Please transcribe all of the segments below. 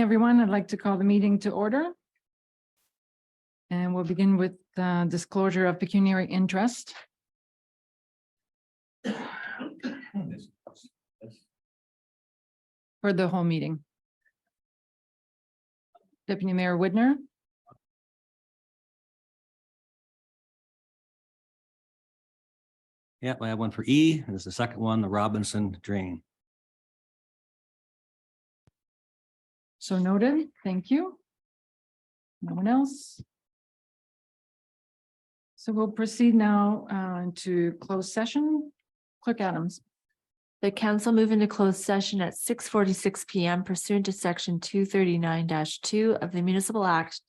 Everyone, I'd like to call the meeting to order. And we'll begin with disclosure of pecuniary interest. For the whole meeting. Deputy Mayor Widner. Yeah, I have one for E. This is the second one, the Robinson Drain. So noted. Thank you. No one else. So we'll proceed now to closed session. Clerk Adams. The council move into closed session at 6:46 PM pursuant to section 239-2 of the Municipal Act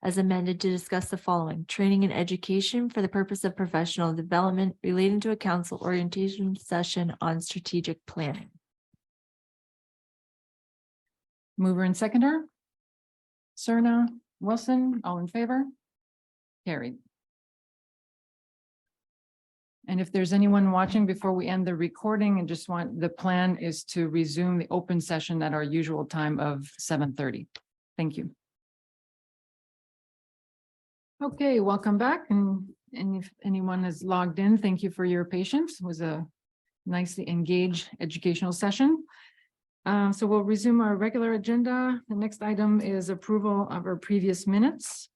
as amended to discuss the following: training and education for the purpose of professional development relating to a council orientation session on strategic planning. Mover and seconder. Serna, Wilson, all in favor? Carried. And if there's anyone watching before we end the recording and just want, the plan is to resume the open session at our usual time of 7:30. Thank you. Okay, welcome back. And if anyone is logged in, thank you for your patience. It was a nicely engaged educational session. So we'll resume our regular agenda. The next item is approval of our previous minutes.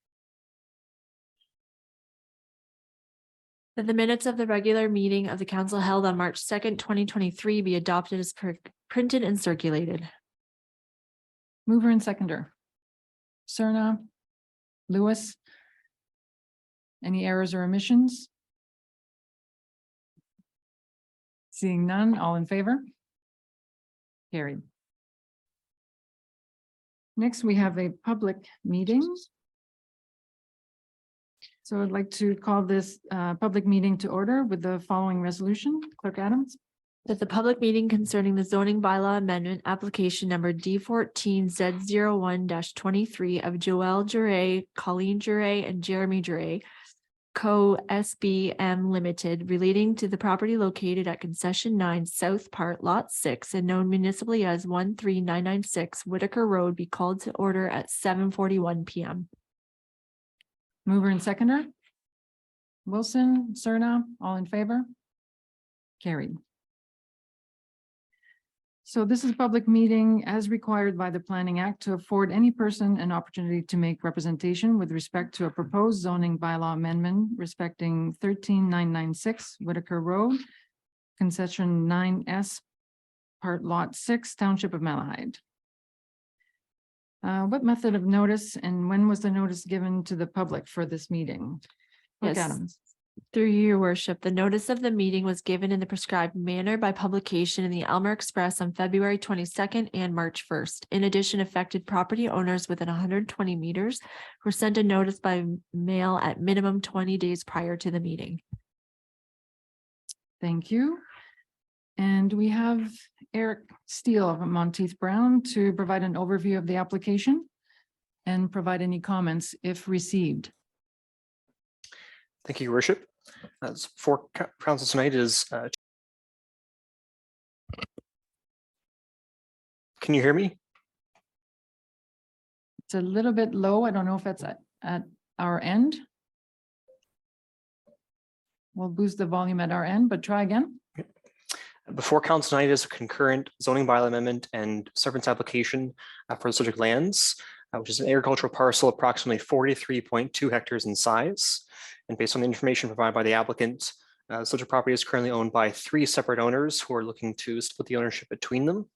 That the minutes of the regular meeting of the council held on March 2nd, 2023 be adopted as printed and circulated. Mover and seconder. Serna, Lewis. Any errors or omissions? Seeing none, all in favor? Carried. Next, we have a public meeting. So I'd like to call this public meeting to order with the following resolution. Clerk Adams. That the public meeting concerning the zoning bylaw amendment application number D14Z01-23 of Joelle Duray, Colleen Duray, and Jeremy Duray, Co. SBM Limited, relating to the property located at Concession 9 South Part Lot 6 and known municipally as 13996 Whitaker Road be called to order at 7:41 PM. Mover and seconder. Wilson, Serna, all in favor? Carried. So this is a public meeting as required by the Planning Act to afford any person an opportunity to make representation with respect to a proposed zoning bylaw amendment respecting 13996 Whitaker Road, Concession 9S, Part Lot 6, Township of Malahide. What method of notice and when was the notice given to the public for this meeting? Clerk Yes. Adams. Through you, your worship, the notice of the meeting was given in the prescribed manner by publication in the Elmer Express on February 22nd and March 1st. In addition, affected property owners within 120 meters were sent a notice by mail at minimum 20 days prior to the meeting. Thank you. And we have Eric Steele of Monteith Brown to provide an overview of the application and provide any comments if received. Thank you, Your Worship. For council tonight is. Can you hear me? It's a little bit low. I don't know if that's at our end. We'll boost the volume at our end, but try again. Before council tonight is a concurrent zoning bylaw amendment and severance application for the subject lands, which is an agricultural parcel approximately 43.2 hectares in size. And based on the information provided by the applicant, such a property is currently owned by 3 separate owners who are looking to split the ownership between them.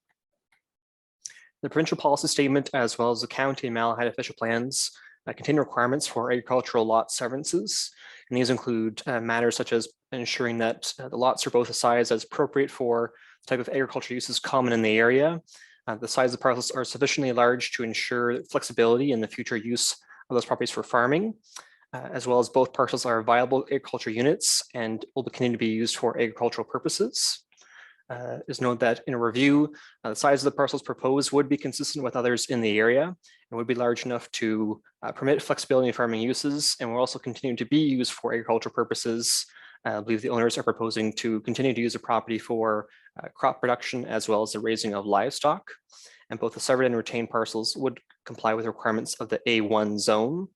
The provincial policy statement, as well as the county and Malahide official plans, contain requirements for agricultural lot severances. And these include matters such as ensuring that the lots are both a size that's appropriate for the type of agricultural uses common in the area. The size of the parcels are sufficiently large to ensure flexibility in the future use of those properties for farming, as well as both parcels are viable agriculture units and will continue to be used for agricultural purposes. Is note that in a review, the size of the parcels proposed would be consistent with others in the area and would be large enough to permit flexibility in farming uses and will also continue to be used for agricultural purposes. I believe the owners are proposing to continue to use the property for crop production as well as the raising of livestock. and both the severed and retained parcels would comply with requirements of the A1 zone.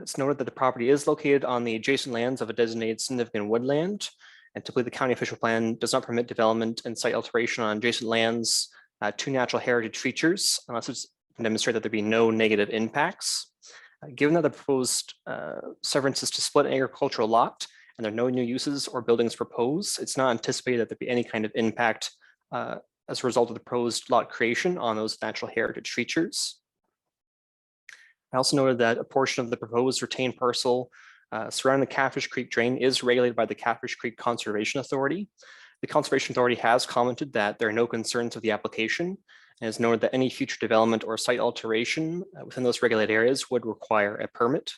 It's noted that the property is located on the adjacent lands of a designated significant woodland, and typically the county official plan does not permit development and site alteration on adjacent lands to natural heritage features unless it's demonstrated that there be no negative impacts. Given that the proposed severance is to split an agricultural lot and there are no new uses or buildings proposed, it's not anticipated that there be any kind of impact as a result of the proposed lot creation on those natural heritage features. I also noted that a portion of the proposed retained parcel surrounding the Catfish Creek drain is regulated by the Catfish Creek Conservation Authority. The Conservation Authority has commented that there are no concerns with the application and has noted that any future development or site alteration within those regulated areas would require a permit.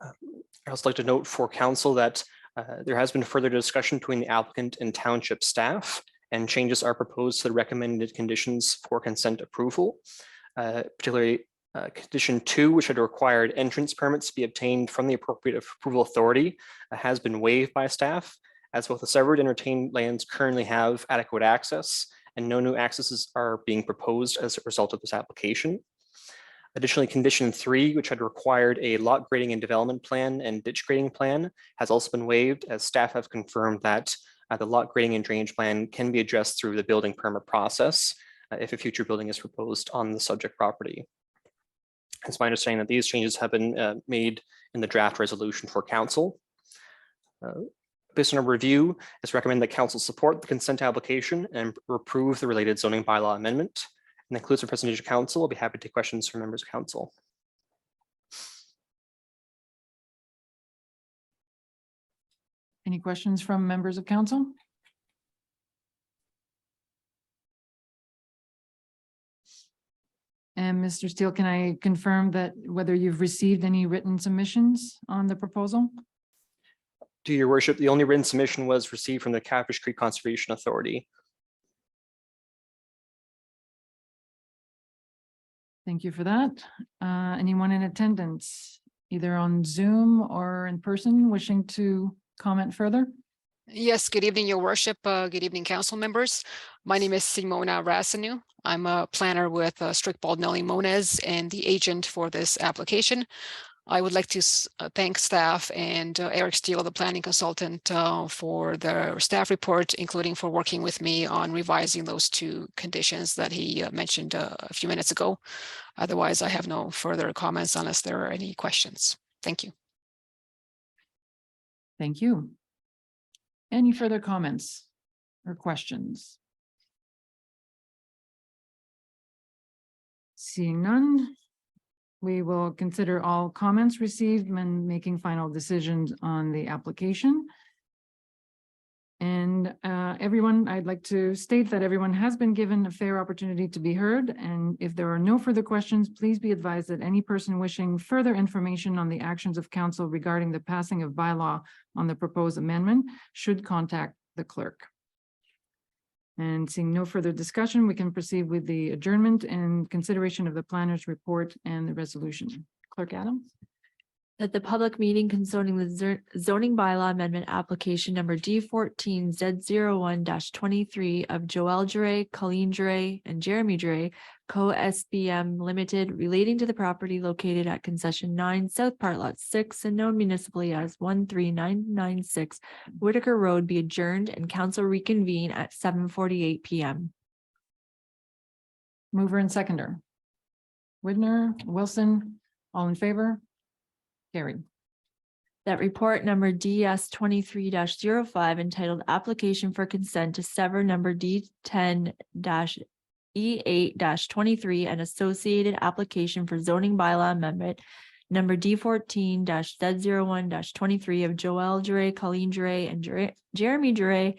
I'd also like to note for council that there has been further discussion between the applicant and township staff, and changes are proposed to the recommended conditions for consent approval. Particularly condition 2, which had required entrance permits to be obtained from the appropriate approval authority, has been waived by staff, as both the severed and retained lands currently have adequate access and no new accesses are being proposed as a result of this application. Additionally, condition 3, which had required a lot grading and development plan and ditch grading plan, has also been waived, as staff have confirmed that the lot grading and drainage plan can be addressed through the building permit process if a future building is proposed on the subject property. It's my understanding that these changes have been made in the draft resolution for council. Based on a review, it's recommended that council support the consent application and approve the related zoning bylaw amendment. And that concludes the presentation of council. I'll be happy to take questions from members of council. Any questions from members of council? And Mr. Steele, can I confirm that whether you've received any written submissions on the proposal? To your worship, the only written submission was received from the Catfish Creek Conservation Authority. Thank you for that. Anyone in attendance, either on Zoom or in person, wishing to comment further? Yes, good evening, your worship. Good evening, council members. My name is Simona Rasanu. I'm a planner with Strict Baldnelli Moniz and the agent for this application. I would like to thank staff and Eric Steele, the planning consultant, for their staff report, including for working with me on revising those 2 conditions that he mentioned a few minutes ago. Otherwise, I have no further comments unless there are any questions. Thank you. Thank you. Any further comments or questions? Seeing none, we will consider all comments received when making final decisions on the application. And everyone, I'd like to state that everyone has been given a fair opportunity to be heard. And if there are no further questions, please be advised that any person wishing further information on the actions of council regarding the passing of bylaw on the proposed amendment should contact the clerk. And seeing no further discussion, we can proceed with the adjournment and consideration of the planner's report and the resolution. Clerk Adams. That the public meeting concerning the zoning bylaw amendment application number D14 Z01-23 of Joel Jure, Colleen Jure, and Jeremy Jure, Co-SBM Limited, relating to the property located at concession 9 South Part Lot 6 and known municipally as 13996 Whitaker Road be adjourned and council reconvene at 7:48 p.m. Mover and seconder. Widner, Wilson, all in favor? Carried. That report number DS 23-05 entitled Application for Consent to Sever number D10-E8-23 and associated application for zoning bylaw amendment number D14-Z01-23 of Joel Jure, Colleen Jure, and Jeremy Jure,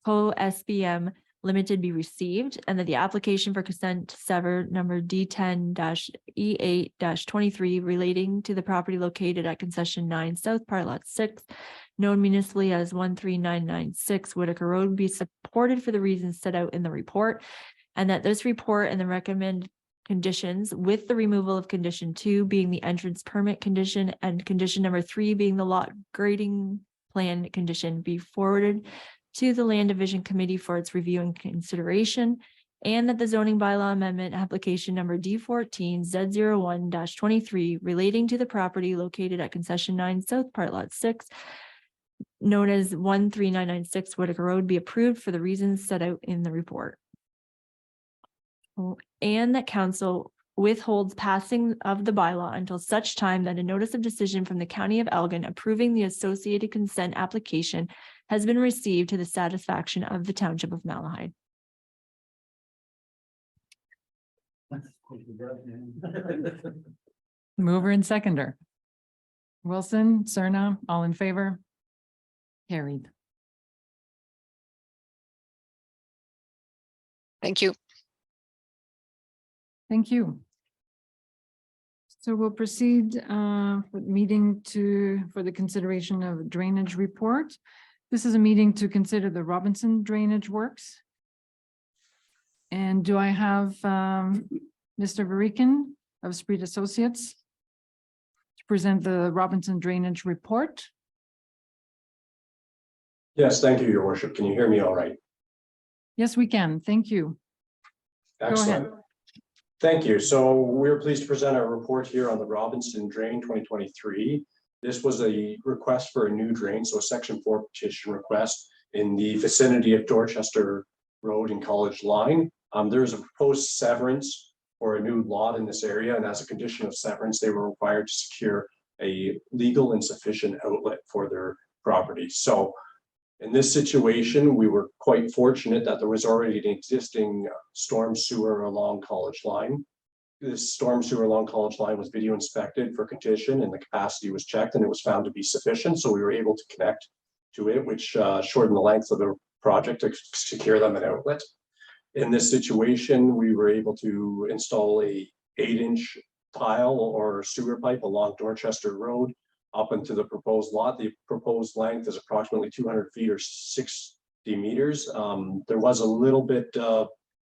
Co-SBM Limited be received, and that the application for consent to sever number D10-E8-23 relating to the property located at concession 9 South Part Lot 6, known municipally as 13996 Whitaker Road, be supported for the reasons set out in the report, and that this report and the recommended conditions, with the removal of condition 2 being the entrance permit condition and condition number 3 being the lot grading plan condition, be forwarded to the Land Division Committee for its review and consideration, and that the zoning bylaw amendment application number D14 Z01-23 relating to the property located at concession 9 South Part Lot 6, known as 13996 Whitaker Road, be approved for the reasons set out in the report. And that council withholds passing of the bylaw until such time that a notice of decision from the County of Elgin approving the associated consent application has been received to the satisfaction of the Township of Malahide. Mover and seconder. Wilson, Serna, all in favor? Carried. Thank you. Thank you. So we'll proceed with meeting for the consideration of drainage report. This is a meeting to consider the Robinson drainage works. And do I have Mr. Varikin of Spreed Associates to present the Robinson drainage report? Yes, thank you, your worship. Can you hear me all right? Yes, we can. Thank you. ahead. Excellent. Thank you. So we're pleased to present our report here on the Robinson Drain 2023. This was a request for a new drain, so a section 4 petition request in the vicinity of Dorchester Road and College Line. There is a proposed severance for a new lot in this area, and as a condition of severance, they were required to secure a legal and sufficient outlet for their property. So in this situation, we were quite fortunate that there was already an existing storm sewer along College Line. This storm sewer along College Line was video inspected for condition and the capacity was checked and it was found to be sufficient. So we were able to connect to it, which shortened the length of the project to secure them an outlet. In this situation, we were able to install a 8-inch tile or sewer pipe along Dorchester Road up into the proposed lot. The proposed length is approximately 200 feet or 60 meters. There was a little bit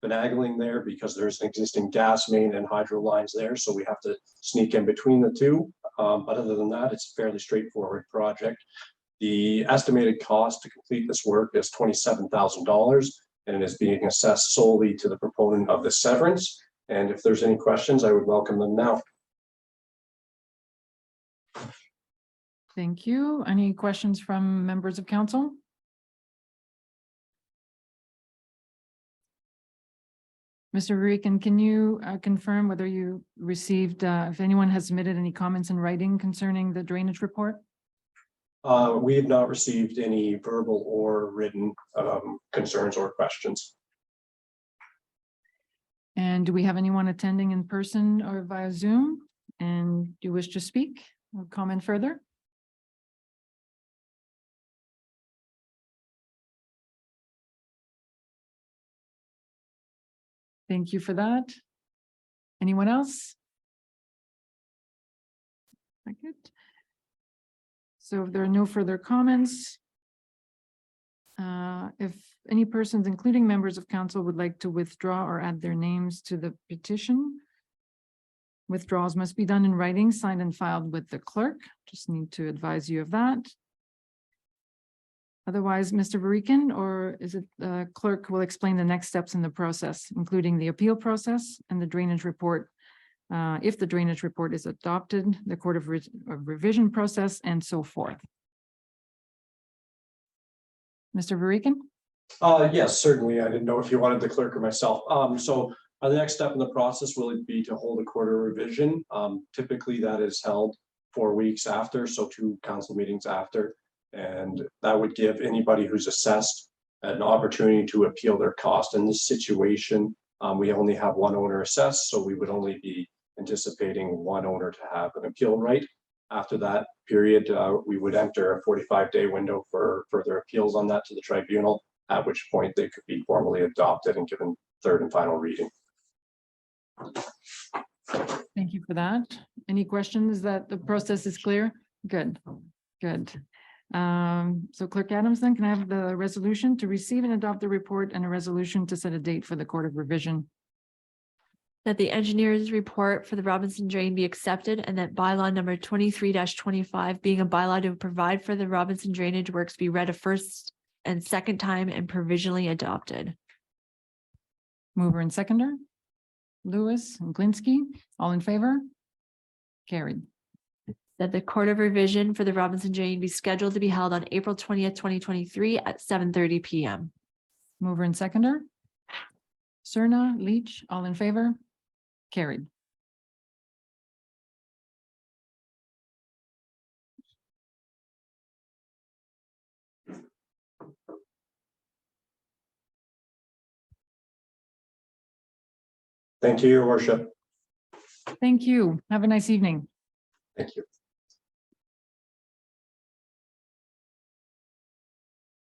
finagling there because there's an existing gas main and hydro lines there, so we have to sneak in between the two. But other than that, it's a fairly straightforward project. The estimated cost to complete this work is $27,000, and it is being assessed solely to the proponent of the severance. And if there's any questions, I would welcome them now. Thank you. Any questions from members of council? Mr. Varikin, can you confirm whether you received, if anyone has submitted any comments in writing concerning the drainage report? We have not received any verbal or written concerns or questions. And do we have anyone attending in person or via Zoom? And do you wish to speak or comment further? Thank you for that. Anyone else? Good. So if there are no further comments, if any persons, including members of council, would like to withdraw or add their names to the petition, withdrawals must be done in writing, signed and filed with the clerk. Just need to advise you of that. Otherwise, Mr. Varikin, or is it the clerk will explain the next steps in the process, including the appeal process and the drainage report. If the drainage report is adopted, the court of revision process and so forth. Mr. Varikin? Yes, certainly. I didn't know if you wanted the clerk or myself. So the next step in the process will be to hold a court of revision. Typically that is held 4 weeks after, so 2 council meetings after. And that would give anybody who's assessed an opportunity to appeal their cost. In this situation, we only have 1 owner assessed, so we would only be anticipating 1 owner to have an appeal right. After that period, we would enter a 45-day window for further appeals on that to the tribunal, at which point they could be formally adopted and given 3rd and final reading. Thank you for that. Any questions that the process is clear? Good, good. So Clerk Adams, then can I have the resolution to receive and adopt the report and a resolution to set a date for the court of revision? That the engineer's report for the Robinson Drain be accepted and that bylaw number 23-25 being a bylaw to provide for the Robinson drainage works be read a first and second time and provisionally adopted. Mover and seconder. Lewis and Glinsky, all in favor? Carried. That the Court of Revision for the Robinson Drain be scheduled to be held on April 20th, 2023 at 7:30 PM. Mover and seconder. Serna, Leach, all in favor? Carried. Thank you, your worship. Thank you. Have a nice evening. Thank you.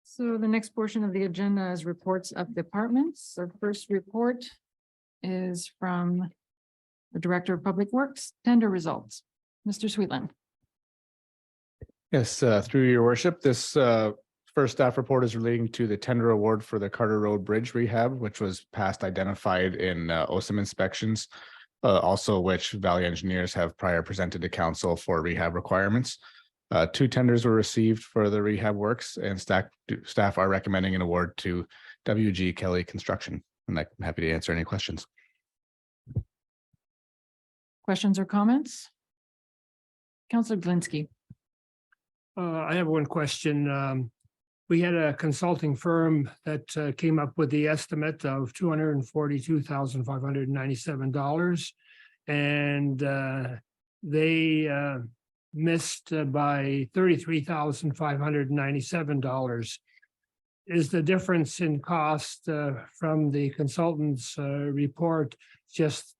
So the next portion of the agenda is reports of departments. Our first report is from the Director of Public Works, tender results. Mr. Sweetland. Yes, through your worship, this first staff report is relating to the tender award for the Carter Road Bridge rehab, which was past identified in OSIM inspections. Also which Valley Engineers have prior presented to council for rehab requirements. 2 tenders were received for the rehab works, and staff are recommending an award to WG Kelly Construction. And I'm happy to answer any questions. Questions or comments? Councilor Glinsky. I have one question. We had a consulting firm that came up with the estimate of $242,597. And they missed by $33,597. Is the difference in cost from the consultant's report just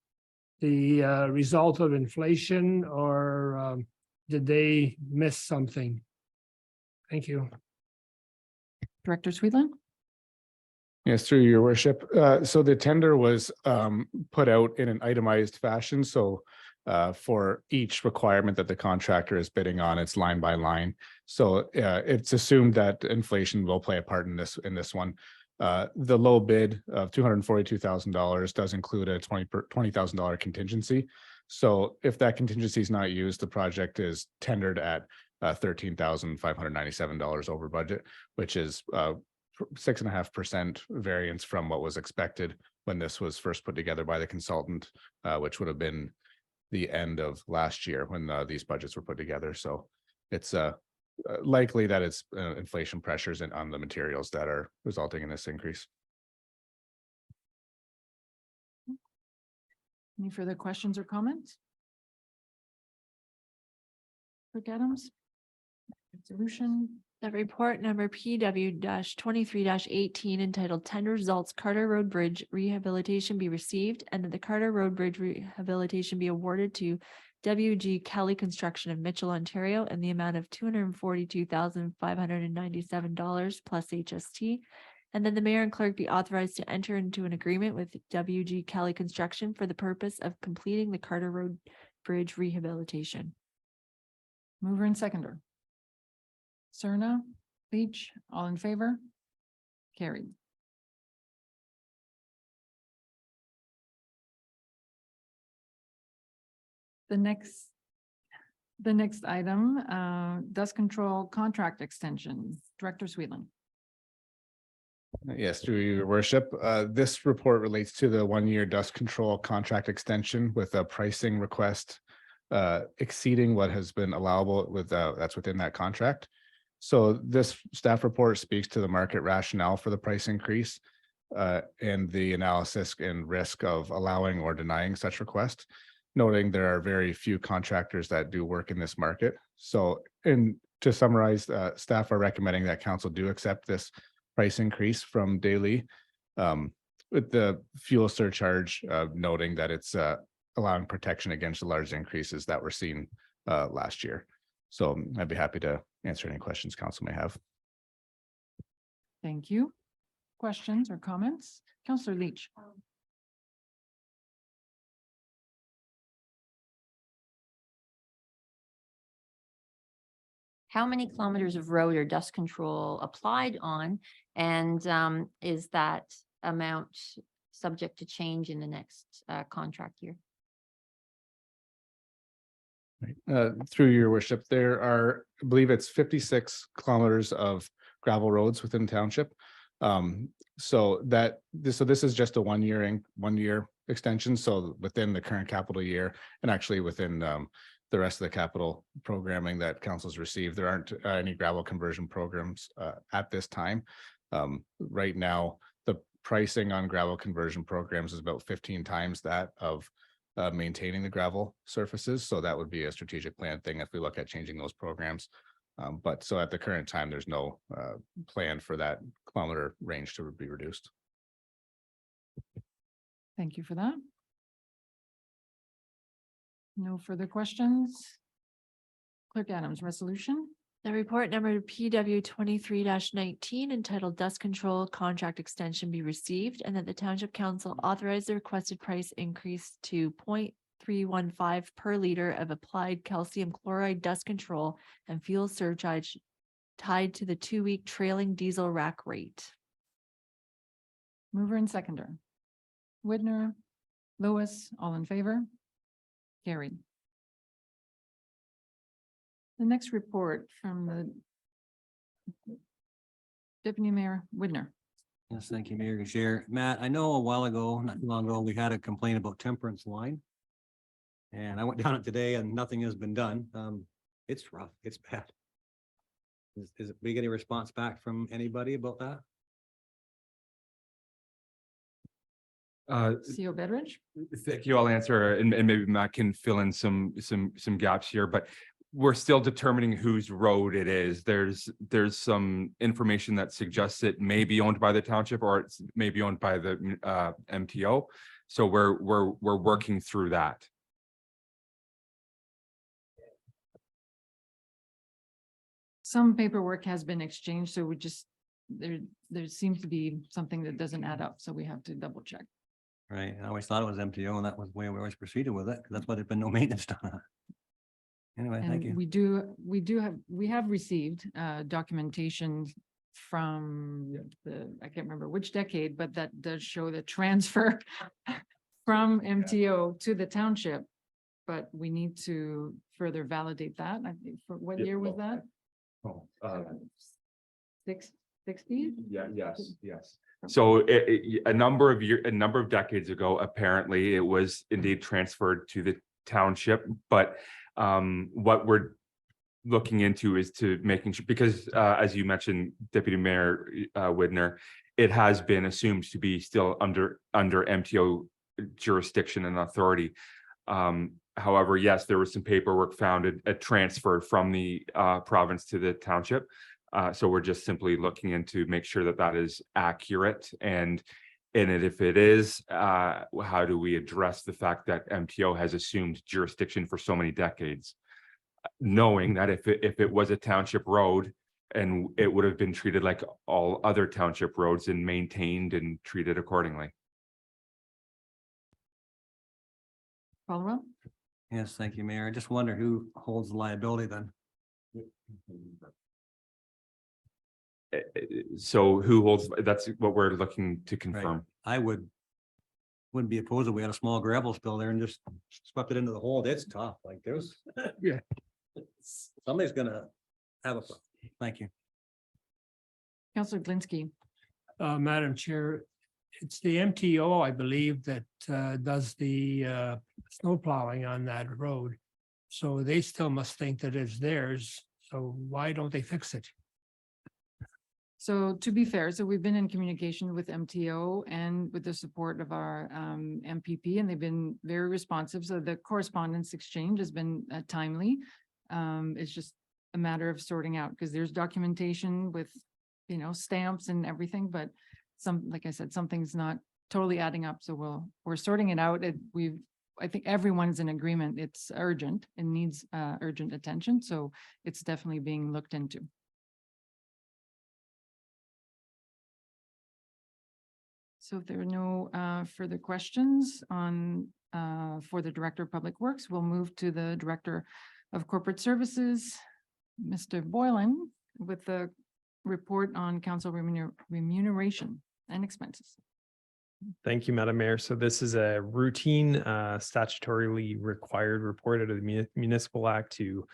the result of inflation, or did they miss something? Thank you. Director Sweetland. Yes, through your worship. So the tender was put out in an itemized fashion. So for each requirement that the contractor is bidding on, it's line by line. So it's assumed that inflation will play a part in this one. The low bid of $242,000 does include a $20,000 contingency. So if that contingency is not used, the project is tendered at $13,597 over budget, which is 6.5% variance from what was expected when this was first put together by the consultant, which would have been the end of last year when these budgets were put together. So it's likely that it's inflation pressures on the materials that are resulting in this increase. Any further questions or comments? Clerk Adams. Resolution. The report number PW-23-18 entitled Tender Results Carter Road Bridge Rehabilitation be received, and that the Carter Road Bridge Rehabilitation be awarded to WG Kelly Construction of Mitchell, Ontario, in the amount of $242,597 plus HST. And then the mayor and clerk be authorized to enter into an agreement with WG Kelly Construction for the purpose of completing the Carter Road Bridge rehabilitation. Mover and seconder. Serna, Leach, all in favor? Carried. The next item, dust control contract extension. Director Sweetland. Yes, through your worship. This report relates to the 1-year dust control contract extension with a pricing request exceeding what has been allowable with that's within that contract. So this staff report speaks to the market rationale for the price increase and the analysis and risk of allowing or denying such request, noting there are very few contractors that do work in this market. So, and to summarize, staff are recommending that council do accept this price increase from Daly with the fuel surcharge, noting that it's allowing protection against the large increases that were seen last year. So I'd be happy to answer any questions council may have. Thank you. Questions or comments? Councillor Leach. How many kilometers of road are dust control applied on? And is that amount subject to change in the next contract year? Through your worship, there are, I believe it's 56 kilometers of gravel roads within township. So this is just a 1 year, 1 year extension. So within the current capital year and actually within the rest of the capital programming that council's received, there aren't any gravel conversion programs at this time. Right now, the pricing on gravel conversion programs is about 15 times that of maintaining the gravel surfaces. So that would be a strategic plan thing if we look at changing those programs. But so at the current time, there's no plan for that kilometer range to be reduced. Thank you for that. No further questions. Clerk Adams, resolution. The report number PW 23-19 entitled Dust Control Contract Extension be received, and that the Township Council authorize the requested price increase to 0.315 per liter of applied calcium chloride dust control and fuel surcharge tied to the 2-week trailing diesel rack rate. Mover and seconder. Whitner, Lewis, all in favor? Carried. The next report from the Deputy Mayor Whitner. Yes, thank you, Mayor Chair. Matt, I know a while ago, not too long ago, we had a complaint about Temperance Line. And I went down it today and nothing has been done. It's rough, it's bad. Is it, we get any response back from anybody about that? CO Bedridge. Thank you. I'll answer, and maybe Matt can fill in some gaps here, but we're still determining whose road it is. There's some information that suggests it may be owned by the township or it's maybe owned by the MTO. So we're working through that. Some paperwork has been exchanged, so we just, there seems to be something that doesn't add up, so we have to double check. Right, I always thought it was MTO and that was the way we always proceeded with it, because that's why there's been no maintenance done. Anyway, thank And you. we have received documentation from I can't remember which decade, but that does show the transfer from MTO to the township. But we need to further validate that. I think, for what year was that? Oh, 60? yes. So a number of decades ago, apparently it was indeed transferred to the township, but what we're looking into is to making sure, because as you mentioned, Deputy Mayor Whitner, it has been assumed to be still under MTO jurisdiction and authority. However, yes, there was some paperwork found a transfer from the province to the township. So we're just simply looking into make sure that that is accurate, and if it is, how do we address the fact that MTO has assumed jurisdiction for so many decades, knowing that if it was a township road and it would have been treated like all other township roads and maintained and treated accordingly. Follow up? Yes, thank you, Mayor. I just wonder who holds the liability then. So who holds, that's what we're looking to confirm. I wouldn't be opposed if we had a small gravel spill there and just swept it into the hole. It's tough, like there's. Yeah. Somebody's gonna have a, thank you. Councillor Glinski. Madam Chair, it's the MTO, I believe, that does the snow plowing on that road. So they still must think that it's theirs. So why don't they fix it? So to be fair, so we've been in communication with MTO and with the support of our MPP, and they've been very responsive. So the correspondence exchange has been timely. It's just a matter of sorting out, because there's documentation with, stamps and everything, but like I said, something's not totally adding up. So we're sorting it out. I think everyone's in agreement. It's urgent and needs urgent attention. So it's definitely being looked into. So if there are no further questions for the Director of Public Works, we'll move to the Director of Corporate Services, Mr. Boylan, with the report on council remuneration and expenses. Thank you, Madam Mayor. So this is a routine statutorily required report out of the Municipal Act to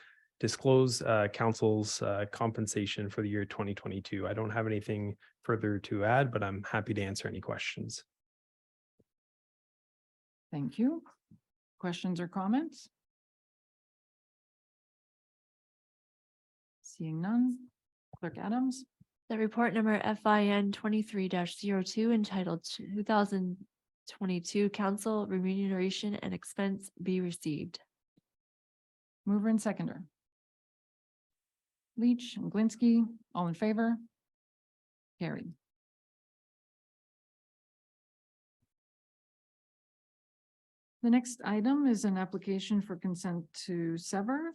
disclose council's compensation for the year 2022. I don't have anything further to add, but I'm happy to answer any questions. Thank you. Questions or comments? Seeing none. Clerk Adams? The report number FIN 23-02 entitled 2022 Council Remuneration and Expense be received. Mover and seconder. Leach and Glinsky, all in favor? Carried. The next item is an application for consent to sever.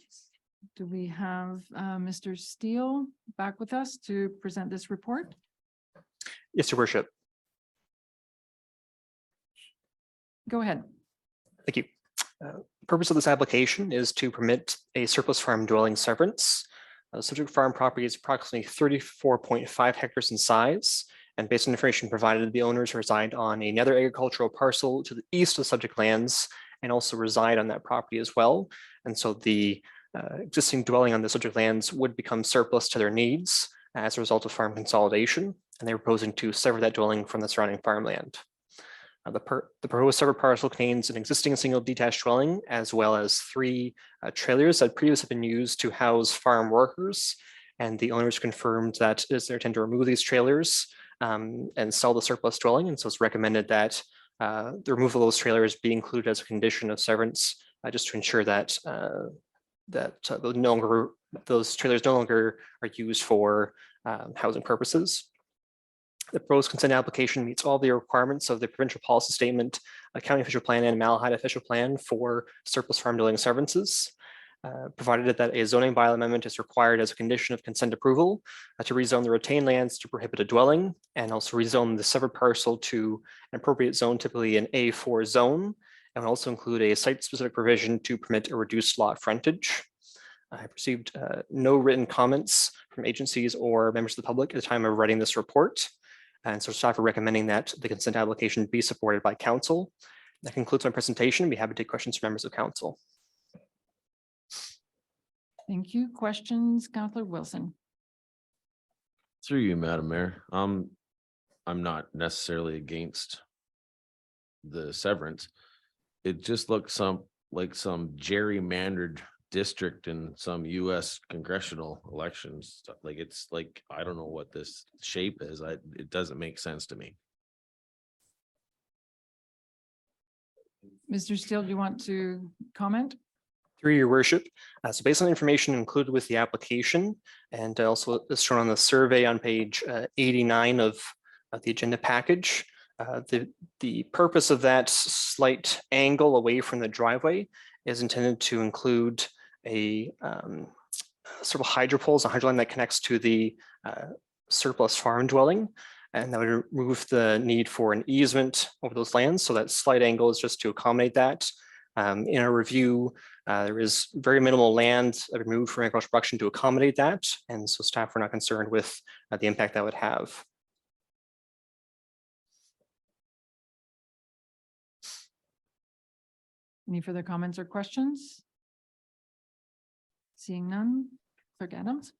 Do we have Mr. Steele back with us to present this report? Yes, your worship. Go ahead. Thank you. Purpose of this application is to permit a surplus farm dwelling severance. The subject farm property is approximately 34.5 hectares in size, and based on information provided, the owners reside on another agricultural parcel to the east of the subject lands and also reside on that property as well. And so the existing dwelling on the subject lands would become surplus to their needs as a result of farm consolidation, and they're proposing to sever that dwelling from the surrounding farmland. The proposed severed parcel contains an existing single detached dwelling as well as 3 trailers that previously have been used to house farm workers. And the owners confirmed that it is their intent to remove these trailers and sell the surplus dwelling. And so it's recommended that the removal of those trailers be included as a condition of severance, just to ensure that those trailers no longer are used for housing purposes. The proposed consent application meets all the requirements of the provincial policy statement, a county official plan, and Malahide official plan for surplus farm dwelling severances. Provided that a zoning bylaw amendment is required as a condition of consent approval to rezone the retained lands to prohibit a dwelling, and also rezone the severed parcel to an appropriate zone, typically an A4 zone, and will also include a site-specific provision to permit a reduced lot frontage. I have received no written comments from agencies or members of the public at the time of writing this report. And so staff are recommending that the consent application be supported by council. That concludes my presentation. I'd be happy to take questions from members of council. Thank you. Questions, Councillor Wilson? Through you, Madam Mayor. I'm not necessarily against the severance. It just looks like some gerrymandered district in some US congressional elections. Like, it's like, I don't know what this shape is. It doesn't make sense to me. Mr. Steele, do you want to comment? Through your worship. So based on the information included with the application, and also as shown on the survey on page 89 of the agenda package, the purpose of that slight angle away from the driveway is intended to include a several hydropoles, a hydro line that connects to the surplus farm dwelling, and that would remove the need for an easement over those lands. So that slight angle is just to accommodate that. In our review, there is very minimal land removed from agricultural production to accommodate that, and so staff are not concerned with the impact that would have. Any further comments or questions? Seeing none, Clerk Adams?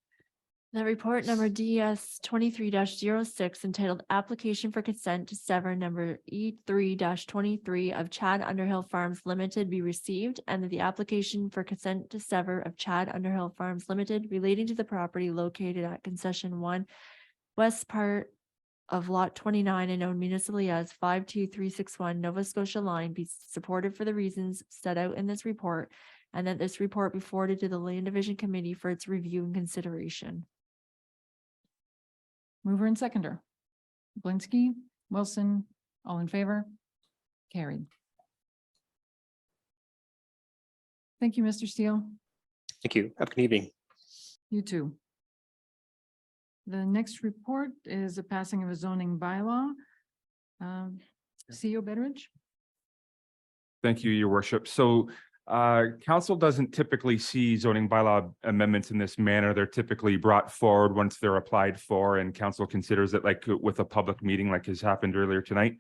The report number DS 23-06 entitled Application for Consent to Sever number E3-23 of Chad Underhill Farms Limited be received, and that the application for consent to sever of Chad Underhill Farms Limited relating to the property located at concession 1 west part of lot 29 and known municipally as 52361 Nova Scotia line be supported for the reasons set out in this report, and that this report be forwarded to the Land Division Committee for its review and consideration. Mover and seconder. Blinsky, Wilson, all in favor? Carried. Thank you, Mr. Steele. Thank you. Have a good evening. You too. The next report is a passing of a zoning bylaw. CEO Betteridge? Thank you, your worship. So council doesn't typically see zoning bylaw amendments in this manner. They're typically brought forward once they're applied for, and council considers it like with a public meeting like has happened earlier tonight.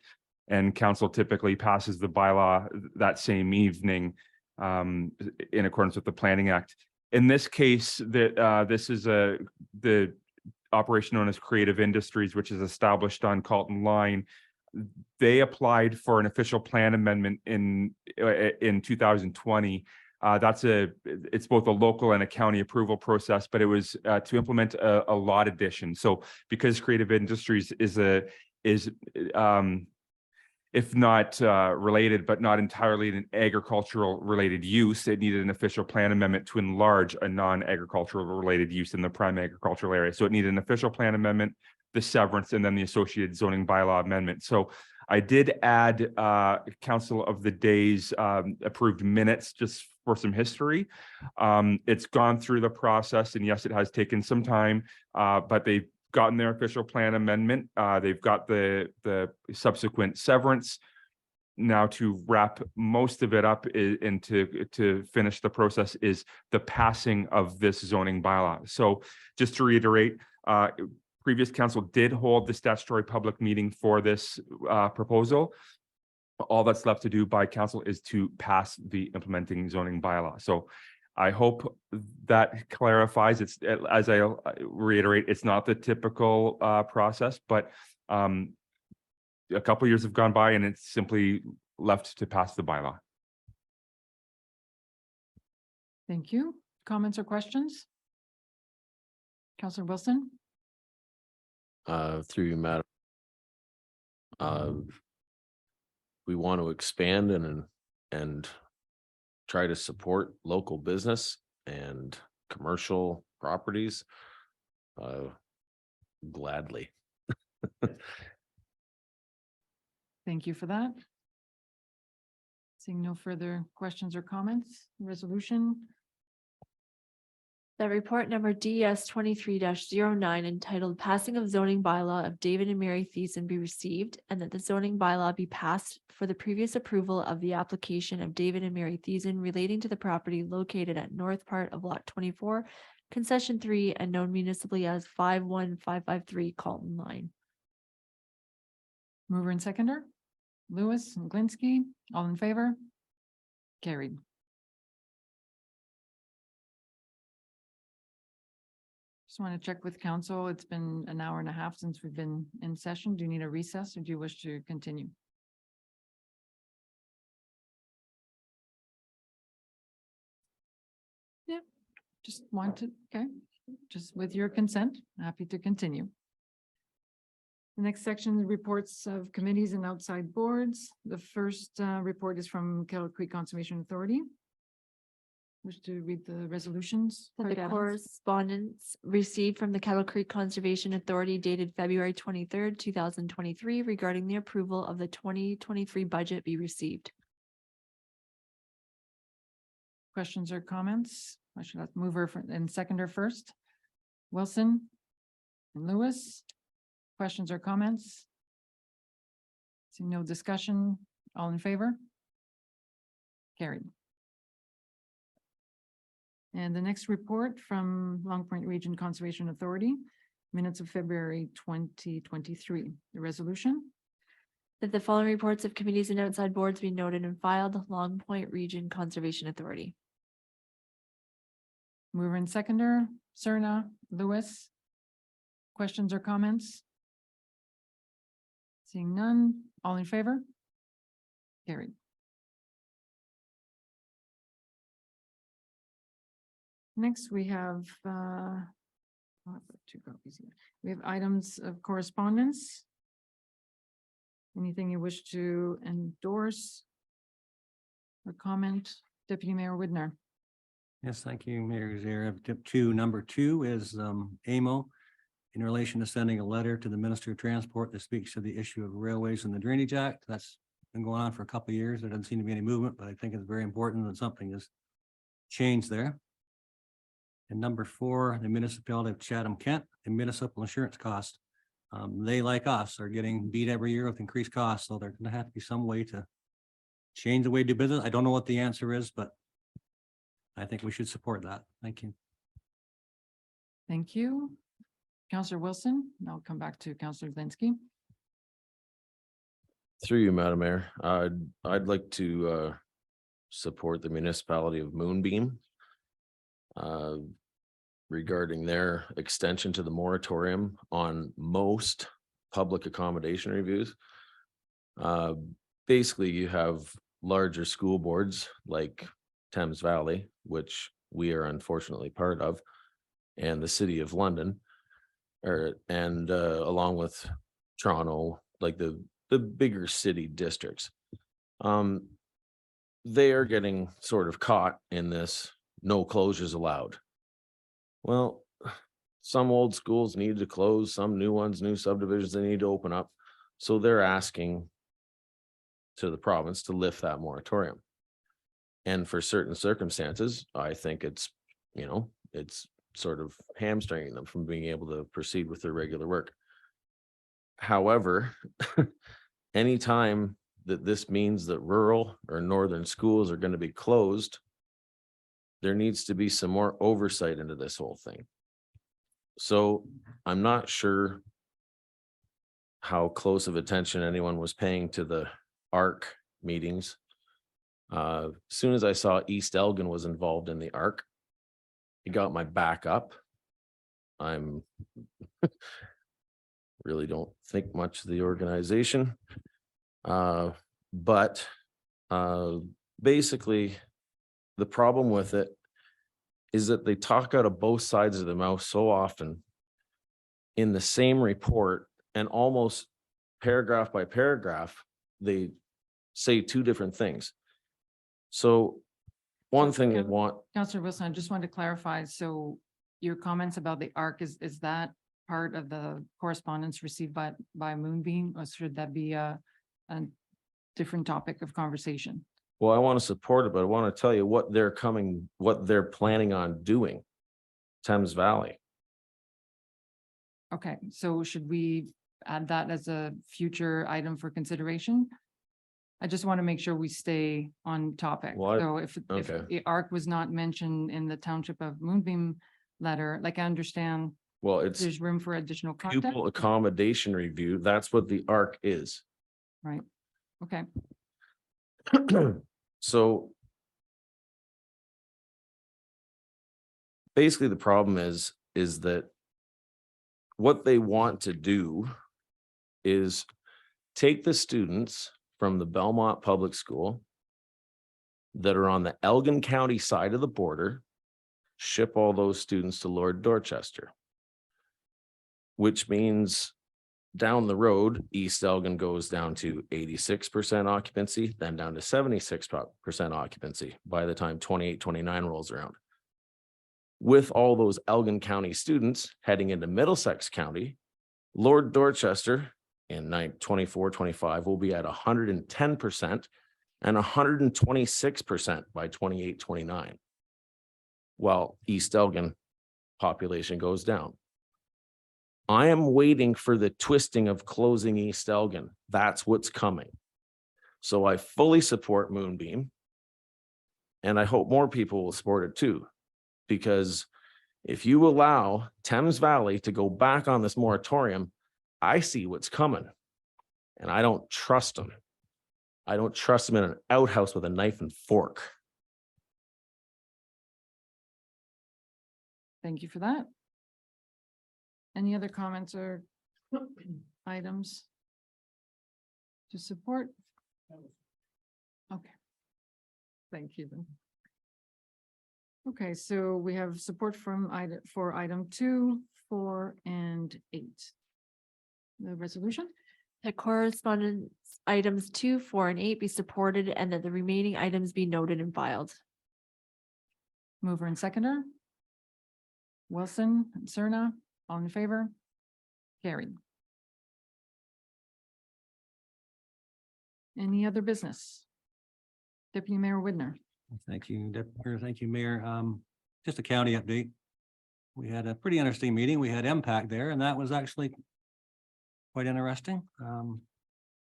And council typically passes the bylaw that same evening in accordance with the Planning Act. in this case, this is the operation known as Creative Industries, which is established on Carlton Line. They applied for an official plan amendment in 2020. It's both a local and a county approval process, but it was to implement a lot addition. So because Creative Industries is if not related, but not entirely an agricultural related use, it needed an official plan amendment to enlarge a non-agricultural related use in the prime agricultural area. So it needed an official plan amendment, the severance, and then the associated zoning bylaw amendment. So I did add Council of the Day's approved minutes just for some history. It's gone through the process, and yes, it has taken some time, but they've gotten their official plan amendment. They've got the subsequent severance. Now to wrap most of it up and to finish the process is the passing of this zoning bylaw. So just to reiterate, previous council did hold the statutory public meeting for this proposal. All that's left to do by council is to pass the implementing zoning bylaw. So I hope that clarifies. It's, as I reiterate, it's not the typical process, but a couple of years have gone by and it's simply left to pass the bylaw. Thank you. Comments or questions? Counselor Wilson? Through you, Madam. We want to expand and try to support local business and commercial properties. Gladly. Thank you for that. Seeing no further questions or comments, resolution. That report number DS 23-09 entitled Passing of Zoning Bylaw of David and Mary Thiessen be received, and that the zoning bylaw be passed for the previous approval of the application of David and Mary Thiessen relating to the property located at north part of Lot 24, Concession 3, and known municipally as 51553 Carlton Line. Mover and seconder, Lewis and Glinsky, all in favor? Carried. Just want to check with council. It's been an hour and a half since we've been in session. Do you need a recess or do you wish to continue? Yeah, just wanted, okay, just with your consent, happy to continue. The next section, reports of committees and outside boards. The first report is from Kettle Creek Conservation Authority. Wish to read the resolutions? That Clerk the Adams? correspondence received from the Kettle Creek Conservation Authority dated February 23rd, 2023 regarding the approval of the 2023 budget be received. Questions or comments? I should have mover and seconder first. Wilson and Lewis. Questions or comments? See no discussion. All in favor? Carried. And the next report from Long Point Region Conservation Authority, minutes of February 2023. The resolution. That the following reports of committees and outside boards be noted and filed, Long Point Region Conservation Authority. Mover and seconder, Serna, Lewis. Questions or comments? Seeing none, all in favor? Carried. Next, we have I'll have 2 copies here. We have items of correspondence. Anything you wish to endorse or comment, Deputy Mayor Widner? Yes, thank you, Mayor Zier. Tip 2, number 2 is AMO in relation to sending a letter to the Minister of Transport that speaks to the issue of railways and the Drainage Act. That's been going on for a couple of years. There doesn't seem to be any movement, but I think it's very important that something has changed there. And number 4, the municipality of Chatham-Kent, the municipal insurance cost. They, like us, are getting beat every year with increased costs, so there's gonna have to be some way to change the way to do business. I don't know what the answer is, but I think we should support that. Thank you. Thank you. Counselor Wilson, and I'll come back to Counselor Glinsky. Through you, Madam Mayor, I'd like to support the municipality of Moonbeam regarding their extension to the moratorium on most public accommodation reviews. Basically, you have larger school boards like Thames Valley, which we are unfortunately part of, and the City of London, along with Toronto, like the bigger city districts. They are getting sort of caught in this no closures allowed. Well, some old schools need to close, some new ones, new subdivisions, they need to open up. So they're asking to the province to lift that moratorium. And for certain circumstances, I think it's, it's sort of hamstringing them from being able to proceed with their regular work. However, anytime that this means that rural or northern schools are going to be closed, there needs to be some more oversight into this whole thing. So I'm not sure how close of attention anyone was paying to the ARC meetings. As soon as I saw East Elgin was involved in the ARC, it got my back up. I'm really don't think much of the organization. But basically, the problem with it is that they talk out of both sides of their mouth so often in the same report, and almost paragraph by paragraph, they say two different things. So one thing they want, Councillor Wilson, I just wanted to clarify. So your comments about the ARC, is that part of the correspondence received by Moonbeam, or should that be a different topic of conversation? well, I want to support it, but I want to tell you what they're planning on doing. Thames Valley. Okay, so should we add that as a future item for consideration? I just want to make sure we stay on topic. Well, So if okay. the ARC was not mentioned in the Township of Moonbeam letter, like I understand Well, it's there's room for additional content, pupil accommodation review. That's what the ARC is. right? Okay, So basically the problem is that what they want to do is take the students from the Belmont Public School that are on the Elgin County side of the border, ship all those students to Lord Dorchester, which means down the road, East Elgin goes down to 86% occupancy, then down to 76% occupancy by the time 28-29 rolls around. With all those Elgin County students heading into Middlesex County, Lord Dorchester in 24-25 will be at 110% and 126% by 28-29. While East Elgin population goes down. I am waiting for the twisting of closing East Elgin. That's what's coming. So I fully support Moonbeam. And I hope more people will support it too. Because if you allow Thames Valley to go back on this moratorium, I see what's coming. And I don't trust them. I don't trust them in an outhouse with a knife and fork. thank you for that. Any other comments or items to support? Okay. Thank you then. Okay, so we have support from item 2, 4, and 8. The resolution? The correspondence items 2, 4, and 8 be supported and that the remaining items be noted and filed. Mover and seconder. Wilson and Serna, all in favor? Carried. Any other business? Deputy Mayor Widner. Thank you, thank you, Mayor. Just a county update. We had a pretty interesting meeting. We had Impact there, and that was actually quite interesting.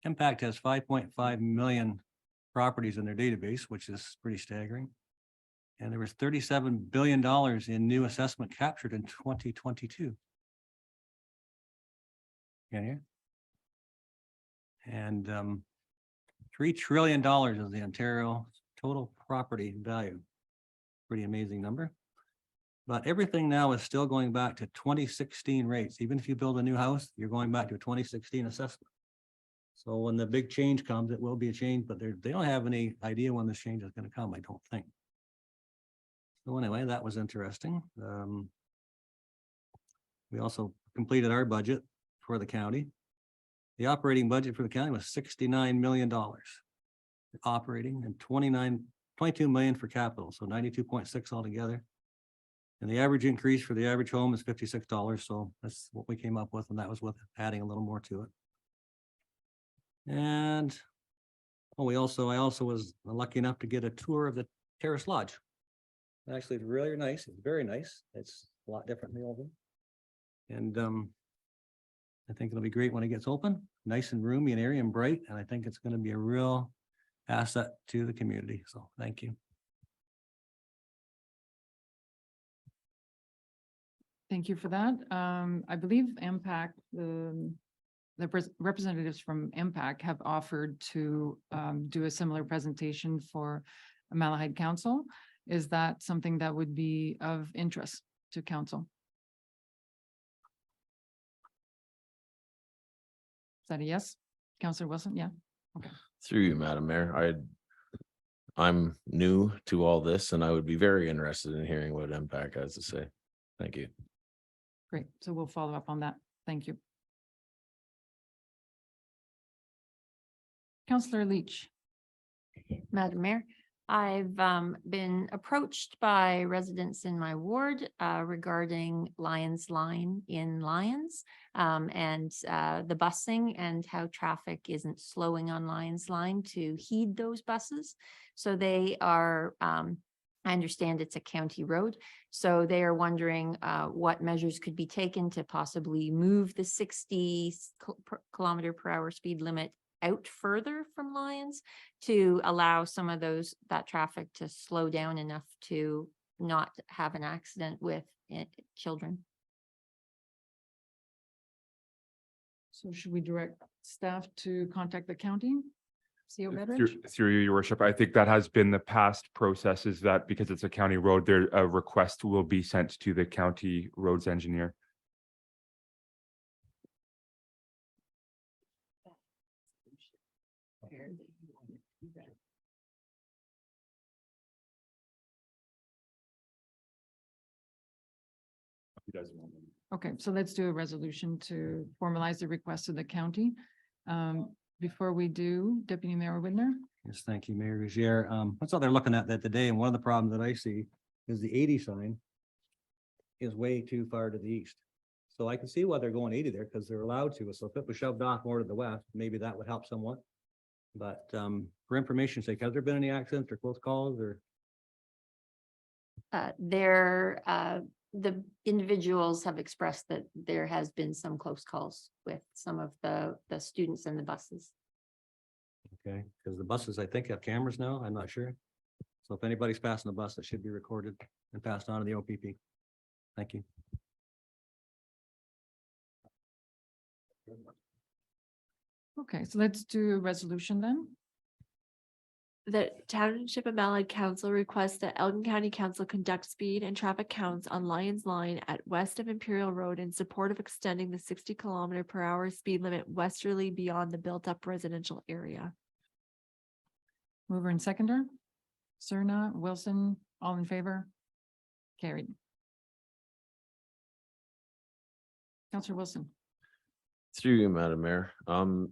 Impact has 5.5 million properties in their database, which is pretty staggering. And there was $37 billion in new assessment captured in 2022. Can you? And $3 trillion is the Ontario total property value. Pretty amazing number. But everything now is still going back to 2016 rates. Even if you build a new house, you're going back to a 2016 assessment. So when the big change comes, it will be a change, but they don't have any idea when this change is going to come, I don't think. So anyway, that was interesting. We also completed our budget for the county. The operating budget for the county was $69 million. Operating and 22 million for capital, so 92.6 altogether. And the average increase for the average home is $56. So that's what we came up with, and that was with adding a little more to it. And oh, I also was lucky enough to get a tour of the Terrace Lodge. Actually, it's really nice. It's very nice. It's a lot different than the old one. And I think it'll be great when it gets open, nice and roomy and airy and bright. And I think it's going to be a real asset to the community. So thank you. Thank you for that. I believe MPAC, the representatives from MPAC have offered to do a similar presentation for Malahide Council. Is that something that would be of interest to council? Is that a yes? Councillor Wilson? Yeah. Okay. Through you, Madam Mayor, I'm new to all this and I would be very interested in hearing what MPAC has to say. Thank you. Great. So we'll follow up on that. Thank you. Councillor Leach. Madam Mayor, I've been approached by residents in my ward regarding Lions Line in Lyons and the busing and how traffic isn't slowing on Lions Line to heed those buses. So they are, I understand it's a county road, so they are wondering what measures could be taken to possibly move the 60 kilometer per hour speed limit out further from Lyons to allow some of that traffic to slow down enough to not have an accident with children. So should we direct staff to contact the county? CO Bedridge? Through you, your worship, I think that has been the past process, is that because it's a county road, there a request will be sent to the county roads engineer. Okay, so let's do a resolution to formalize the request of the county. Before we do, Deputy Mayor Whitner. Yes, thank you, Mayor Giere. That's what they're looking at that today. And one of the problems that I see is the 80 sign is way too far to the east. So I can see why they're going 80 there because they're allowed to. So if it was shoved off more to the west, maybe that would help somewhat. But for information's sake, has there been any accidents or close calls or? The individuals have expressed that there has been some close calls with some of the students and the buses. Okay, because the buses, I think, have cameras now. I'm not sure. So if anybody's passing the bus, it should be recorded and passed on to the OPP. Thank you. Okay, so let's do a resolution then. The Township of Malahide Council requests that Elgin County Council conduct speed and traffic counts on Lyons Line at west of Imperial Road in support of extending the 60 kilometer per hour speed limit westerly beyond the built-up residential area. Mover and seconder. Serna, Wilson, all in favor? Carried. Councillor Wilson. Through you, Madam Mayor. I've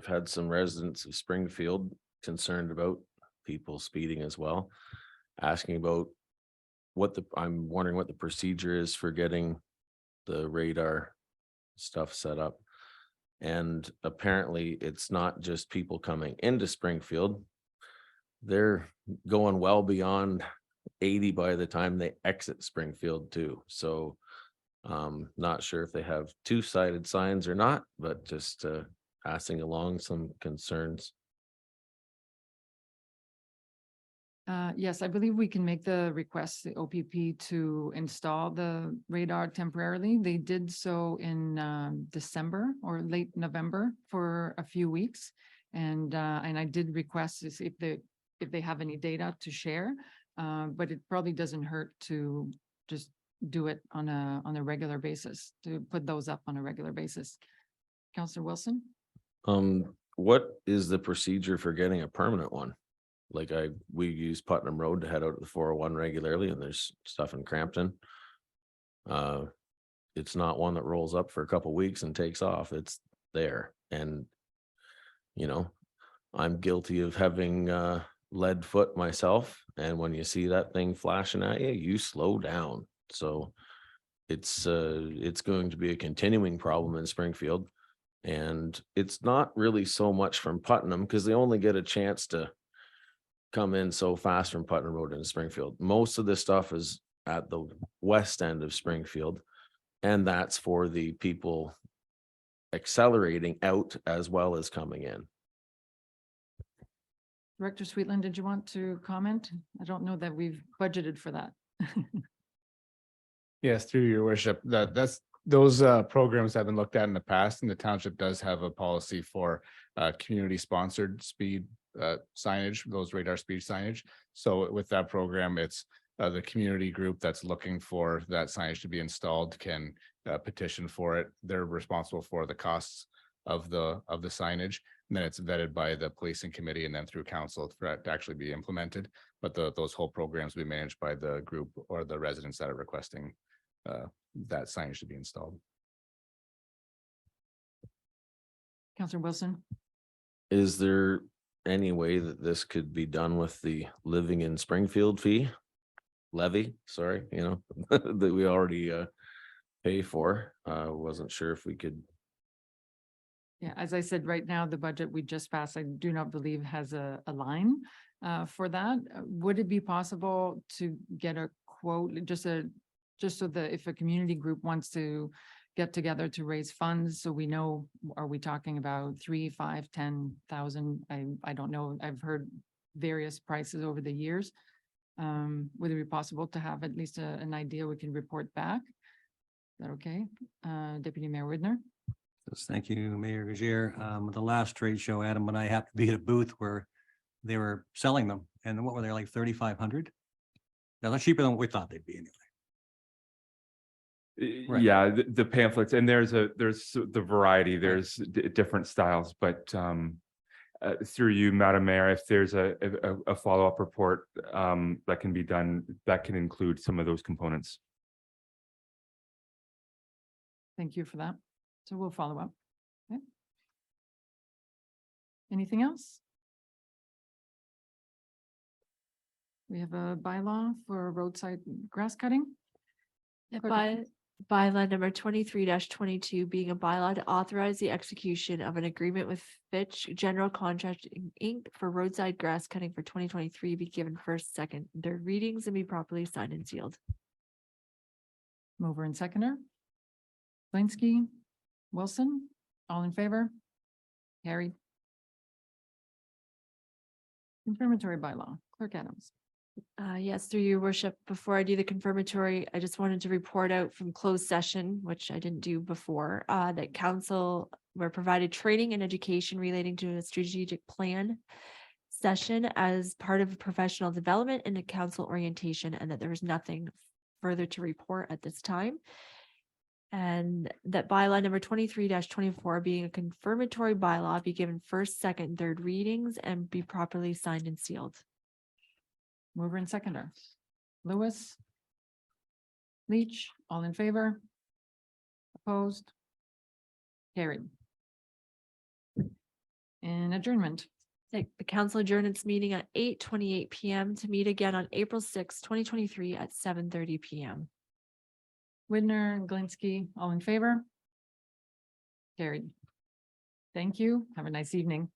had some residents of Springfield concerned about people speeding as well, asking about I'm wondering what the procedure is for getting the radar stuff set up. And apparently it's not just people coming into Springfield. They're going well beyond 80 by the time they exit Springfield too. So not sure if they have two-sided signs or not, but just passing along some concerns. Yes, I believe we can make the request, the OPP, to install the radar temporarily. They did so in December or late November for a few weeks. And I did request this if they have any data to share, but it probably doesn't hurt to just do it on a regular basis, to put those up on a regular basis. Counselor Wilson? What is the procedure for getting a permanent one? Like we use Putnam Road to head out to the 401 regularly, and there's stuff in Crampton. It's not one that rolls up for a couple weeks and takes off. It's there. And, you know, I'm guilty of having lead foot myself. And when you see that thing flashing at you, you slow down. So it's going to be a continuing problem in Springfield. And it's not really so much from Putnam, because they only get a chance to come in so fast from Putnam Road into Springfield. Most of this stuff is at the west end of Springfield. And that's for the people accelerating out as well as coming in. Director Sweetland, did you want to comment? I don't know that we've budgeted for that. Yes, through your worship, those programs have been looked at in the past, and the township does have a policy for community sponsored speed signage, those radar speed signage. So with that program, it's the community group that's looking for that signage to be installed can petition for it. They're responsible for the costs of the signage. And then it's vetted by the policing committee and then through council for it to actually be implemented. But those whole programs will be managed by the group or the residents that are requesting that signage to be installed. Counselor Wilson? Is there any way that this could be done with the living in Springfield levy, sorry, that we already pay for? Wasn't sure if we could. Yeah, as I said, right now, the budget we just passed, I do not believe has a line for that. Would it be possible to get a quote, just so that if a community group wants to get together to raise funds, so we know, are we talking about 3, 5, 10,000? I don't know. I've heard various prices over the years. Would it be possible to have at least an idea we can report back? Is that okay? Deputy Mayor Widner? Yes, thank you, Mayor Gager. The last trade show, Adam and I happened to be at a booth where they were selling them. And what were they, like 3,500? Now that's cheaper than what we thought they'd be anyway. Right. Yeah, the pamphlets, and there's the variety, there's different styles, but through you, Madam Mayor, if there's a follow-up report that can be done, that can include some of those components. Thank you for that. So we'll follow up. Okay. Anything else? We have a bylaw for roadside grass cutting. Bylaw number 23-22 being a bylaw to authorize the execution of an agreement with Fitch General Contracting Inc. for roadside grass cutting for 2023 be given first, second, and third readings and be properly signed and sealed. Mover and seconder. Linsky, Wilson, all in favor? Carried. Confirmatory bylaw, Clerk Adams. Yes, through your worship, before I do the confirmatory, I just wanted to report out from closed session, which I didn't do before, that council were provided training and education relating to a strategic plan session as part of professional development and a council orientation, and that there was nothing further to report at this time. And that bylaw number 23-24 being a confirmatory bylaw be given first, second, and third readings and be properly signed and sealed. Mover and seconder. Lewis. Leach, all in favor? Opposed? Carried. And adjournment. The council adjourned its meeting at 8:28 PM to meet again on April 6, 2023 at 7:30 PM. Widner and Glinsky, all in favor? Carried. Thank you. Have a nice evening.